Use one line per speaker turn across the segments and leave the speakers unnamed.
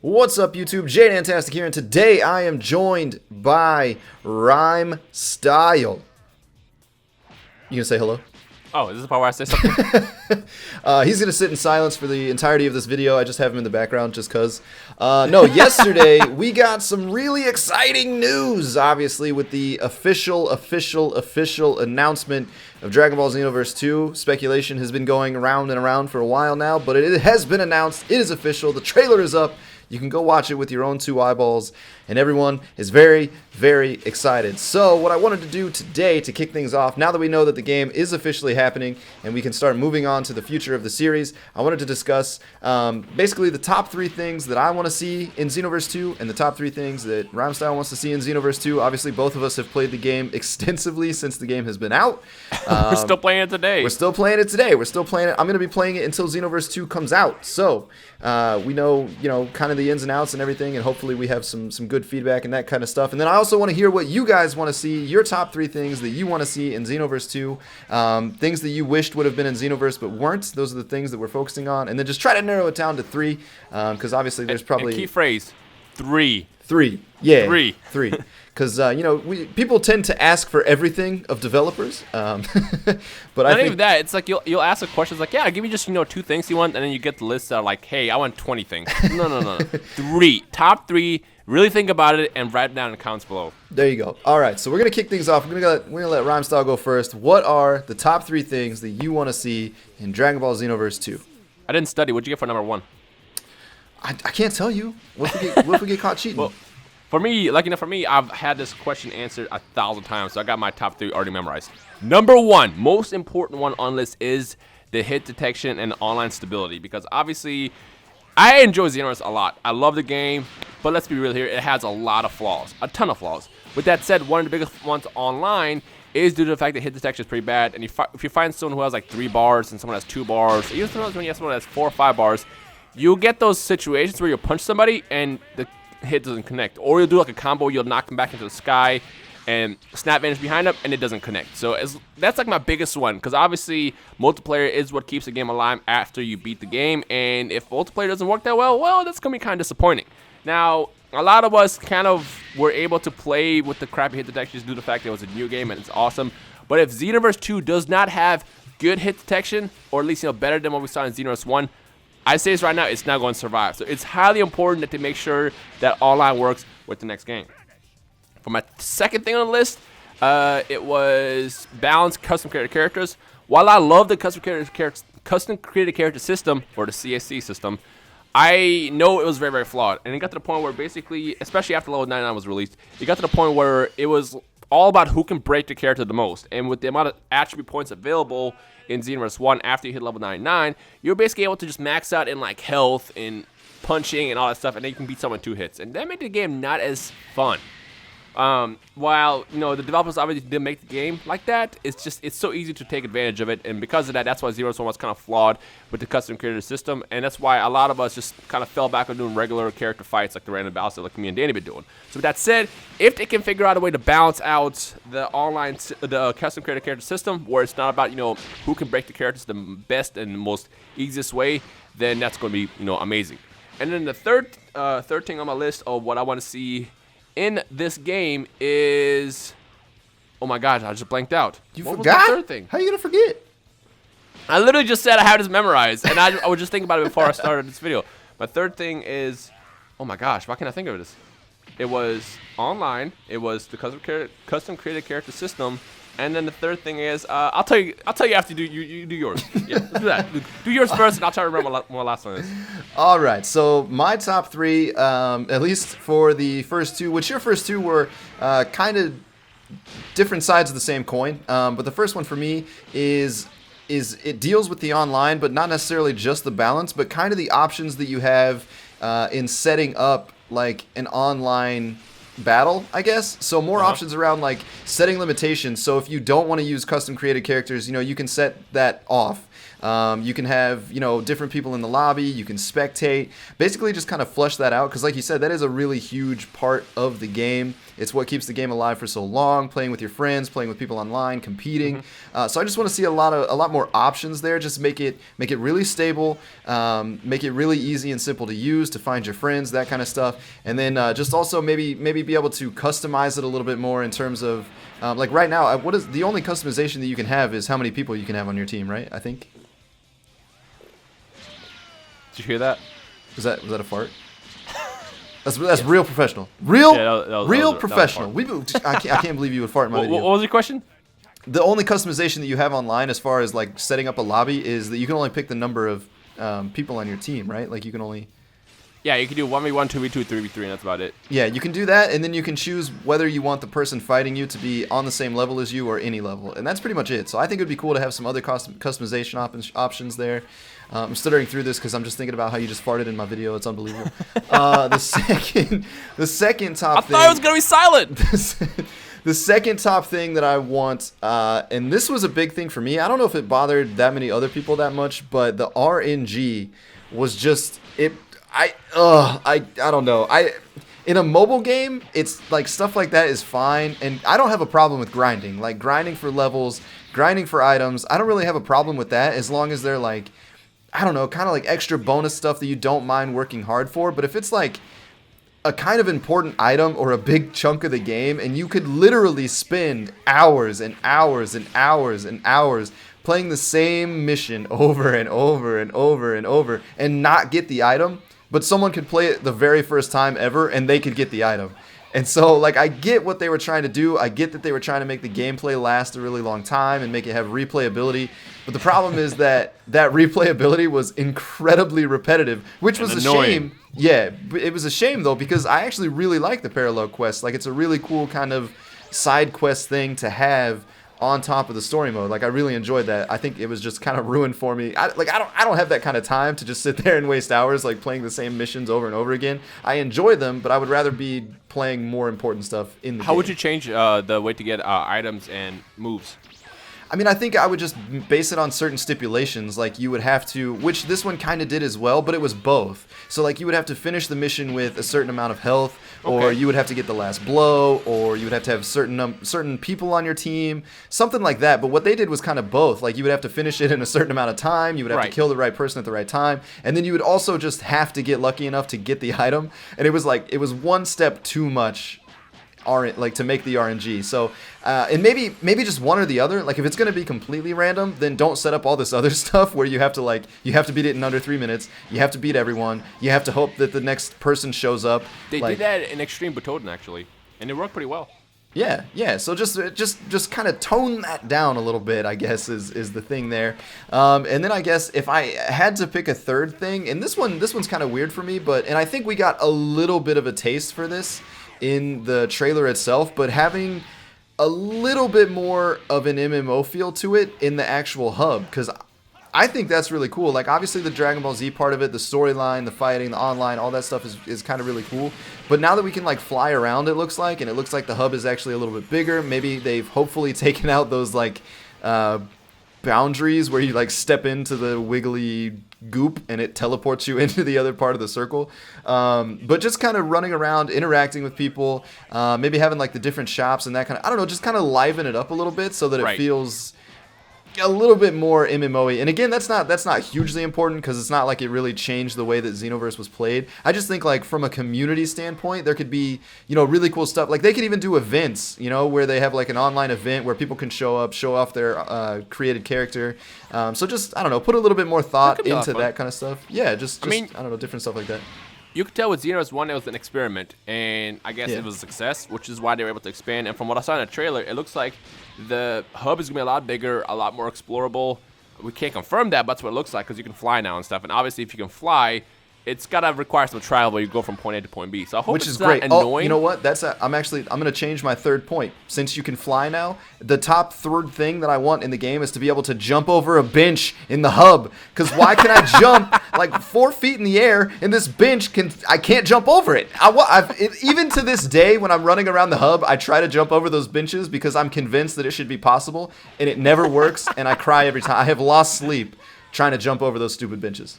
What's up, YouTube? jDantastic here, and today I am joined by Rhymestyle. You gonna say hello?
Oh, is this the part where I say something?
He's gonna sit in silence for the entirety of this video. I just have him in the background just cause. No, yesterday we got some really exciting news, obviously, with the official announcement of Dragon Ball Xenoverse 2. Speculation has been going around and around for a while now, but it has been announced. It is official. The trailer is up. You can go watch it with your own two eyeballs, and everyone is very, very excited. So what I wanted to do today to kick things off, now that we know that the game is officially happening and we can start moving on to the future of the series, I wanted to discuss basically the top 3 things that I want to see in Xenoverse 2 and the top 3 things that Rhymestyle wants to see in Xenoverse 2. Obviously, both of us have played the game extensively since the game has been out.
We're still playing it today.
We're still playing it today. We're still playing it. I'm going to be playing it until Xenoverse 2 comes out. So we know, kind of the ins and outs and everything, and hopefully we have some good feedback and that kind of stuff. And then I also want to hear what you guys want to see, your top 3 things that you want to see in Xenoverse 2, things that you wished would have been in Xenoverse but weren't. Those are the things that we're focusing on, and then just try to narrow it down to 3, because obviously there's probably...
And key phrase, 3.
3, yeah.
3.
Because, people tend to ask for everything of developers. But
Not even that. It's like you'll ask a question. It's like, yeah, give me just 2 things you want, and then you get the list that are like, hey, I want 20 things. No. 3. Top 3. Really think about it and write it down in the comments below.
There you go. All right, so we're gonna kick things off. We're gonna let Rhymestyle go first. What are the top 3 things that you want to see in Dragon Ball Xenoverse 2?
I didn't study. What'd you get for number 1?
I can't tell you. What if we get caught cheating?
Well, for me, I've had this question answered 1,000 times, so I got my top 3 already memorized. Number 1, most important one on list is the hit detection and online stability, because obviously I enjoy Xenoverse a lot. I love the game, but let's be real here, it has a lot of flaws, a ton of flaws. With that said, one of the biggest ones online is due to the fact that hit detection is pretty bad, and if you find someone who has like 3 bars and someone has 2 bars, or even sometimes when you have someone who has 4 or 5 bars, you'll get those situations where you'll punch somebody and the hit doesn't connect, or you'll do like a combo, you'll knock them back into the sky and snap vanish behind them and it doesn't connect. So that's like my biggest one, because obviously multiplayer is what keeps the game alive after you beat the game, and if multiplayer doesn't work that well, that's gonna be kind of disappointing. Now, a lot of us kind of were able to play with the crappy hit detection due to the fact that it was a new game and it's awesome, but if Xenoverse 2 does not have good hit detection, or at least better than what we saw in Xenoverse 1, I say this right now, it's not going to survive. So it's highly important that they make sure that online works with the next game. For my second thing on the list, it was balanced custom created characters. While I love the custom created character system, or the CSC system, I know it was very, very flawed. And it got to the point where basically, especially after level 99 was released, it got to the point where it was all about who can break the character the most. And with the amount of attribute points available in Xenoverse 1 after you hit level 99, you're basically able to just max out in like health and punching and all that stuff, and then you can beat someone in 2 hits. And that made the game not as fun. While the developers obviously didn't make the game like that, it's so easy to take advantage of it, and because of that, that's why Xenoverse 1 was kind of flawed with the custom creator system, and that's why a lot of us just kind of fell back on doing regular character fights like the random battles like me and Danny been doing. So with that said, if they can figure out a way to balance out the custom creator character system, where it's not about who can break the characters the best and most easiest way, then that's going to be amazing. And then the third thing on my list of what I want to see in this game is, oh my gosh, I just blanked out.
What forgot? Was the third thing? How are you gonna forget?
I literally just said I had this memorized, and I was just thinking about it before I started this video. My third thing is, oh my gosh, why can't I think of this? It was online. It was the custom created character system, and then the third thing is, I'll tell you after you do yours. Yeah, let's do that. Do yours first, and I'll try to remember what my last one is.
All right, so my top 3, at least for the first 2, which your first 2 were kind of different sides of the same coin, but the first one for me is it deals with the online, but not necessarily just the balance, but kind of the options that you have in setting up like an online battle, I guess. So more options around like setting limitations. So if you don't want to use custom created characters, you can set that off. You can have, different people in the lobby. You can spectate. Basically, just kind of flush that out because, like you said, that is a really huge part of the game. It's what keeps the game alive for so long. Playing with your friends, playing with people online, competing. So I just want to see a lot more options there. Just make it really stable. Make it really easy and simple to use, to find your friends, that kind of stuff. And then just also maybe be able to customize it a little bit more in terms of like right now. What is the only customization that you can have is how many people you can have on your team, right? I think.
Did you hear that?
Was that a fart? That's real professional. Real professional. I can't believe you would fart in my video.
What was your question?
The only customization that you have online as far as like setting up a lobby is that you can only pick the number of people on your team, right? Like you can only...
Yeah, you can do 1v1, 2v2, 3v3, and that's about it.
Yeah, you can do that, and then you can choose whether you want the person fighting you to be on the same level as you or any level, and that's pretty much it. So I think it would be cool to have some other customization options there. I'm stuttering through this because I'm just thinking about how you just farted in my video. It's unbelievable. The second top thing...
I thought it was going to be silent!
The second top thing that I want, and this was a big thing for me. I don't know if it bothered that many other people that much, but the RNG was just... I don't know. In a mobile game, it's like stuff like that is fine, and I don't have a problem with grinding. Like grinding for levels, grinding for items. I don't really have a problem with that as long as they're like, I don't know, kind of like extra bonus stuff that you don't mind working hard for. But if it's like a kind of important item or a big chunk of the game, and you could literally spend hours and hours and hours and hours playing the same mission over and over and over and over and not get the item, but someone could play it the very first time ever and they could get the item. And so, like, I get what they were trying to do. I get that they were trying to make the gameplay last a really long time and make it have replayability. But the problem is that replayability was incredibly repetitive, which was a shame. Yeah, it was a shame, though, because I actually really like the parallel quest. Like, it's a really cool kind of side quest thing to have on top of the story mode. Like, I really enjoyed that. I think it was just kind of ruined for me. I don't have that kind of time to just sit there and waste hours like playing the same missions over and over again. I enjoy them, but I would rather be playing more important stuff in the game.
How would you change the way to get items and moves?
I mean, I think I would just base it on certain stipulations. Like, you would have to, which this one kind of did as well, but it was both. So, like, you would have to finish the mission with a certain amount of health, or you would have to get the last blow, or you would have to have certain people on your team, something like that. But what they did was kind of both. Like, you would have to finish it in a certain amount of time, you would have to kill the right person at the right time, and then you would also just have to get lucky enough to get the item. And it was like, it was one step too much to make the RNG. So and maybe just one or the other. Like, if it's going to be completely random, then don't set up all this other stuff where you have to beat it in under 3 minutes, you have to beat everyone, you have to hope that the next person shows up.
They did that in Extreme Butoden, actually, and it worked pretty well.
Yeah. So just kind of tone that down a little bit, I guess, is the thing there. And then I guess if I had to pick a third thing, and this one's kind of weird for me, and I think we got a little bit of a taste for this in the trailer itself, but having a little bit more of an MMO feel to it in the actual hub, because I think that's really cool. Like, obviously the Dragon Ball Z part of it, the storyline, the fighting, the online, all that stuff is kind of really cool. But now that we can, like, fly around, it looks like the hub is actually a little bit bigger. Maybe they've hopefully taken out those, like, boundaries where you, like, step into the wiggly goop and it teleports you into the other part of the circle. But just kind of running around, interacting with people, maybe having, like, the different shops and that kind of, I don't know, just kind of liven it up a little bit so that it feels a little bit more MMO-y. And again, that's not hugely important because it's not like it really changed the way that Xenoverse was played. I just think, like, from a community standpoint, there could be, really cool stuff. Like, they could even do events, where they have, like, an online event where people can show up, show off their created character. So just, I don't know, put a little bit more thought into that kind of stuff. Yeah, just I don't know, different stuff like that.
You could tell with Xenoverse 1 it was an experiment, and I guess it was a success, which is why they were able to expand. And from what I saw in the trailer, it looks like the hub is going to be a lot bigger, a lot more explorable. We can't confirm that, but that's what it looks like because you can fly now and stuff. And obviously, if you can fly, it's got to require some trial where you go from point A to point B. So I hope
Which
it's
is
not
great.
annoying.
Oh, you know what? I'm going to change my third point. Since you can fly now, the top third thing that I want in the game is to be able to jump over a bench in the hub. Because why can I jump like 4 feet in the air and this bench I can't jump over it? Even to this day, when I'm running around the hub, I try to jump over those benches because I'm convinced that it should be possible, and it never works, and I cry every time. I have lost sleep trying to jump over those stupid benches.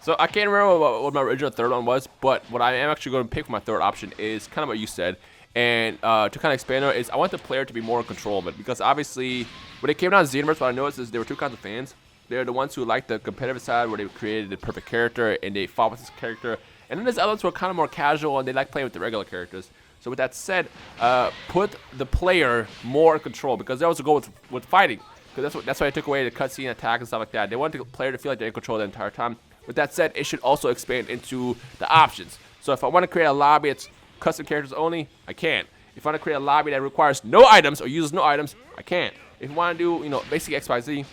So I can't remember what my original third one was, but what I am actually going to pick for my third option is kind of what you said. And to kind of expand on it is I want the player to be more in control of it, because obviously when it came down to Xenoverse, what I noticed is there were two kinds of fans. They're the ones who like the competitive side, where they created the perfect character and they fought with this character. And then there's others who are kind of more casual and they like playing with the regular characters. So with that said, put the player more in control, because they also go with fighting. Because that's why I took away the cutscene attack and stuff like that. They want the player to feel like they're in control the entire time. With that said, it should also expand into the options. So if I want to create a lobby that's custom characters only, I can. If I want to create a lobby that requires no items or uses no items, I can. If I want to do, basic XYZ,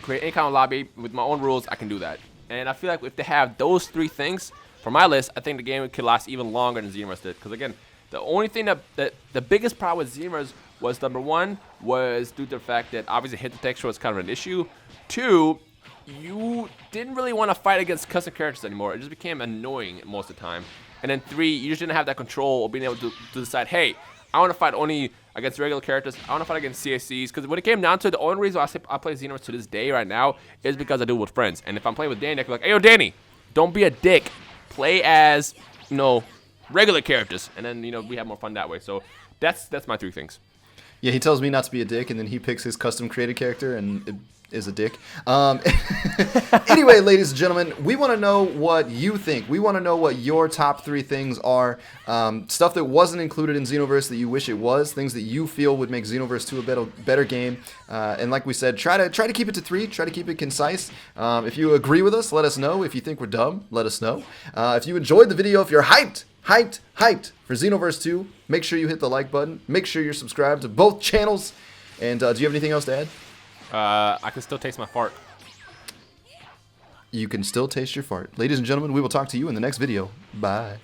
create any kind of lobby with my own rules, I can do that. And I feel like if they have those three things for my list, I think the game could last even longer than Xenoverse did. Because again, the only thing that the biggest problem with Xenoverse was, number one, was due to the fact that obviously hit detection was kind of an issue. Two, you didn't really want to fight against custom characters anymore. It just became annoying most of the time. And then three, you just didn't have that control of being able to decide, hey, I want to fight only against regular characters. I want to fight against CSCs. Because when it came down to it, the only reason I play Xenoverse to this day right now is because I do it with friends. And if I'm playing with Danny, I can be like, hey, yo, Danny, don't be a dick. Play as, regular characters. And then, we have more fun that way. So that's my three things.
Yeah, he tells me not to be a dick, and then he picks his custom created character and it is a dick. Anyway, ladies and gentlemen, we want to know what you think. We want to know what your top three things are. Stuff that wasn't included in Xenoverse that you wish it was. Things that you feel would make Xenoverse 2 a better game. And like we said, try to keep it to three. Try to keep it concise. If you agree with us, let us know. If you think we're dumb, let us know. If you enjoyed the video, if you're hyped for Xenoverse 2, make sure you hit the like button. Make sure you're subscribed to both channels. And do you have anything else to add?
I can still taste my fart.
You can still taste your fart. Ladies and gentlemen, we will talk to you in the next video. Bye.